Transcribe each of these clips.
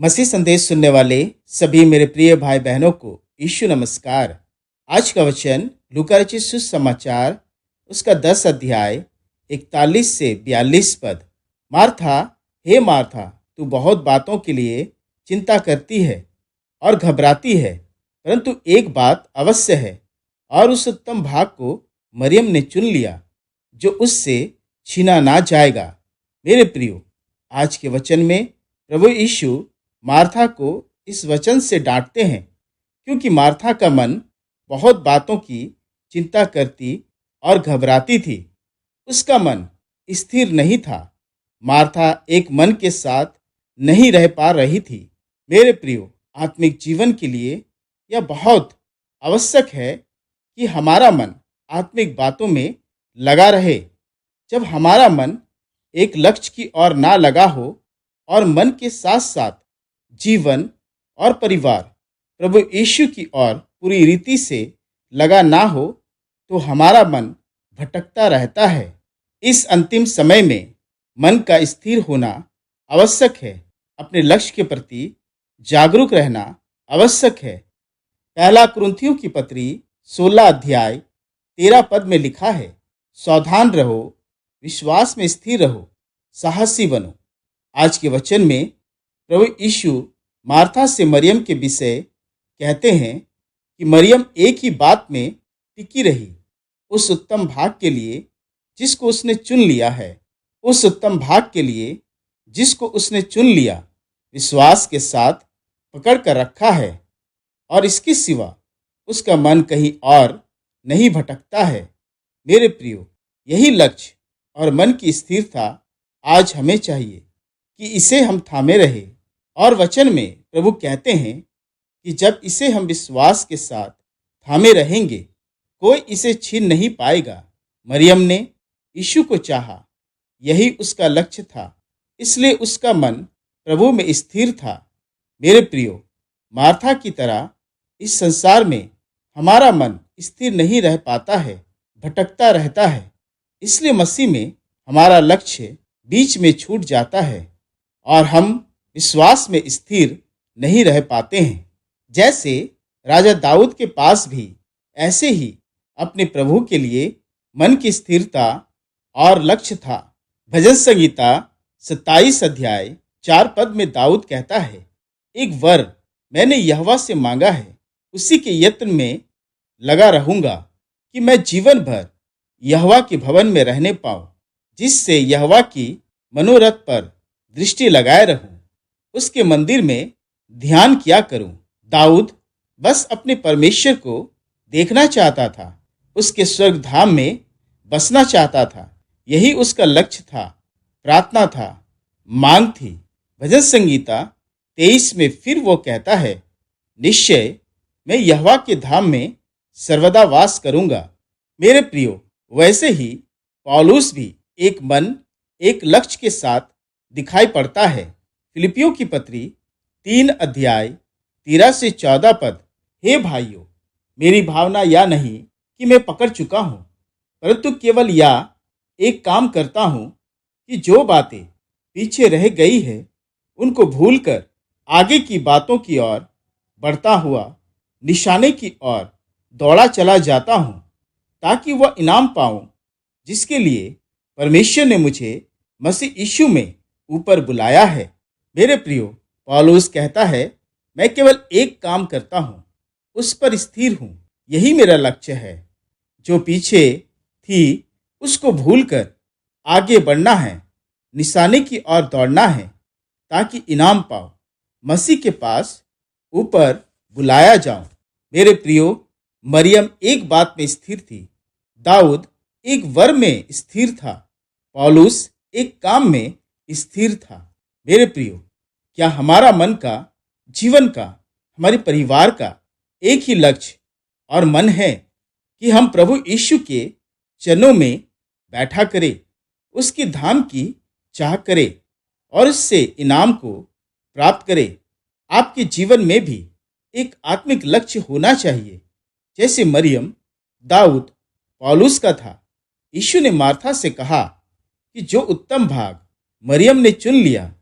मसीह संदेश सुनने वाले सभी मेरे प्रिय भाई बहनों को यीशु नमस्कार। आज का वचन लूका रचित सुसमाचार उसका 10 अध्याय 41 से 42 पद। मार्था, हे मार्था, तू बहुत बातों के लिए चिंता करती है और घबराती है, परंतु एक बात अवश्य है और उस उत्तम भाग को मरियम ने चुन लिया जो उससे छीना ना जाएगा। मेरे प्रियो, आज के वचन में प्रभु यीशु मार्था को इस वचन से डांटते हैं, क्योंकि मार्था का मन बहुत बातों की चिंता करती और घबराती थी। उसका मन स्थिर नहीं था। मार्था एक मन के साथ नहीं रह पा रही थी। मेरे प्रियो, आत्मिक जीवन के लिए यह बहुत आवश्यक है कि हमारा मन आत्मिक बातों में लगा रहे। जब हमारा मन एक लक्ष्य की ओर ना लगा हो और मन के साथ साथ जीवन और परिवार प्रभु यीशु की ओर पूरी रीति से लगा ना हो, तो हमारा मन भटकता रहता है। इस अंतिम समय में मन का स्थिर होना आवश्यक है। अपने लक्ष्य के प्रति जागरूक रहना आवश्यक है। पहला कुरिन्थियों की पत्री 16 अध्याय 13 पद में लिखा है, सावधान रहो, विश्वास में स्थिर रहो, साहसी बनो। आज के वचन में प्रभु यीशु मार्था से मरियम के विषय कहते हैं कि मरियम एक ही बात में टिकी रही, उस उत्तम भाग के लिए जिसको उसने चुन लिया है। उस उत्तम भाग के लिए जिसको उसने चुन लिया, विश्वास के साथ पकड़ कर रखा है और इसके सिवा उसका मन कहीं और नहीं भटकता है। मेरे प्रियो, यही लक्ष्य और मन की स्थिरता आज हमें चाहिए कि इसे हम थामे रहे। और वचन में प्रभु कहते हैं कि जब इसे हम विश्वास के साथ थामे रहेंगे, कोई इसे छीन नहीं पाएगा। मरियम ने यीशु को चाहा, यही उसका लक्ष्य था, इसलिए उसका मन प्रभु में स्थिर था। मेरे प्रियो, मार्था की तरह इस संसार में हमारा मन स्थिर नहीं रह पाता है, भटकता रहता है। इसलिए मसीह में हमारा लक्ष्य बीच में छूट जाता है और हम विश्वास में स्थिर नहीं रह पाते हैं। जैसे राजा दाऊद के पास भी ऐसे ही अपने प्रभु के लिए मन की स्थिरता और लक्ष्य था। भजन संगीता 27 अध्याय 4 पद में दाऊद कहता है, एक वर मैंने यहोवा से मांगा है, उसी के यत्न में लगा रहूंगा कि मैं जीवन भर यहोवा के भवन में रहने पाऊं, जिससे यहोवा की मनोरथ पर दृष्टि लगाए रहूं, उसके मंदिर में ध्यान किया करूं। दाऊद बस अपने परमेश्वर को देखना चाहता था, उसके स्वर्ग धाम में बसना चाहता था। यही उसका लक्ष्य था, प्रार्थना था, मांग थी। भजन संगीता 23 में फिर वो कहता है, निश्चय मैं यहोवा के धाम में सर्वदा वास करूंगा। मेरे प्रियो, वैसे ही पौलुस भी एक मन, एक लक्ष्य के साथ दिखाई पड़ता है। फिलिपियों की पत्री 3 अध्याय 13 से 14 पद, हे भाइयों, मेरी भावना यह नहीं कि मैं पकड़ चुका हूं, परंतु केवल यह एक काम करता हूं कि जो बातें पीछे रह गई है उनको भूलकर आगे की बातों की ओर बढ़ता हुआ निशाने की ओर दौड़ा चला जाता हूं, ताकि वह इनाम पाऊं जिसके लिए परमेश्वर ने मुझे मसीह यीशु में ऊपर बुलाया है। मेरे प्रियो, पौलुस कहता है, मैं केवल एक काम करता हूं, उस पर स्थिर हूं। यही मेरा लक्ष्य है। जो पीछे थी उसको भूलकर आगे बढ़ना है, निशाने की ओर दौड़ना है, ताकि इनाम पाओ, मसीह के पास ऊपर बुलाया जाऊं। मेरे प्रियो, मरियम एक बात में स्थिर थी, दाऊद एक वर में स्थिर था, पौलुस एक काम में स्थिर था। मेरे प्रियो, क्या हमारा मन का, जीवन का, हमारे परिवार का एक ही लक्ष्य और मन है कि हम प्रभु यीशु के चरणों में बैठा करें, उसकी धाम की चाह करें और उससे इनाम को प्राप्त करें? आपके जीवन में भी एक आत्मिक लक्ष्य होना चाहिए, जैसे मरियम, दाऊद, पौलुस का था। यीशु ने मार्था से कहा कि जो उत्तम भाग मरियम ने चुन लिया,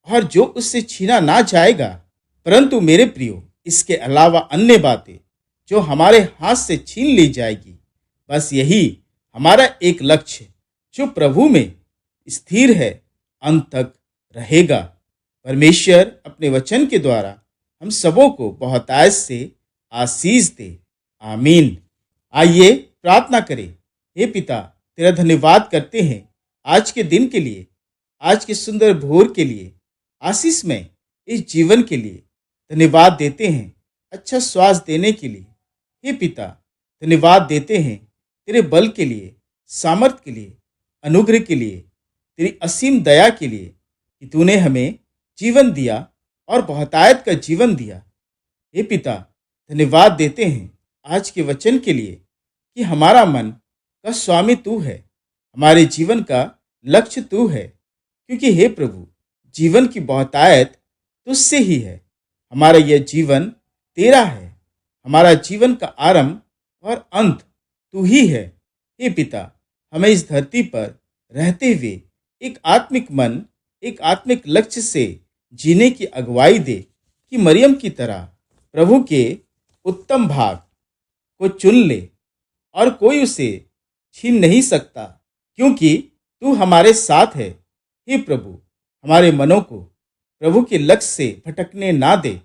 और जो उससे छीना ना जाएगा। परंतु मेरे प्रियो, इसके अलावा अन्य बातें जो हमारे हाथ से छीन ली जाएगी। बस यही हमारा एक लक्ष्य जो प्रभु में स्थिर है, अंत तक रहेगा। परमेश्वर अपने वचन के द्वारा हम सबों को बहुतायत से आशीष दे। आमीन। आइए प्रार्थना करें। हे पिता, तेरा धन्यवाद करते हैं आज के दिन के लिए, आज के सुंदर भोर के लिए, आशीष में इस जीवन के लिए धन्यवाद देते हैं, अच्छा श्वास देने के लिए। हे पिता, धन्यवाद देते हैं तेरे बल के लिए, सामर्थ के लिए, अनुग्रह के लिए, तेरी असीम दया के लिए कि तूने हमें जीवन दिया और बहुतायत का जीवन दिया। हे पिता, धन्यवाद देते हैं आज के वचन के लिए कि हमारा मन का स्वामी तू है, हमारे जीवन का लक्ष्य तू है। क्योंकि हे प्रभु, जीवन की बहुतायत तुझसे ही है। हमारा यह जीवन तेरा है, हमारा जीवन का आरंभ और अंत तू ही है। हे पिता, हमें इस धरती पर रहते हुए एक आत्मिक मन, एक आत्मिक लक्ष्य से जीने की अगुवाई दे कि मरियम की तरह प्रभु के उत्तम भाग को चुन ले और कोई उसे छीन नहीं सकता, क्योंकि तू हमारे साथ है। हे प्रभु, हमारे मनों को प्रभु के लक्ष्य से भटकने ना दे।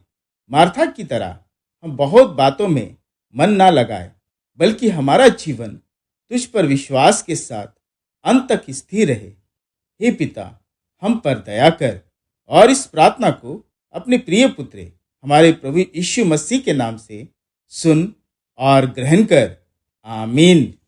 मार्था की तरह हम बहुत बातों में मन ना लगाए, बल्कि हमारा जीवन तुझ पर विश्वास के साथ अंत तक स्थिर रहे। हे पिता, हम पर दया कर और इस प्रार्थना को अपने प्रिय पुत्र हमारे प्रभु यीशु मसीह के नाम से सुन और ग्रहण कर। आमीन।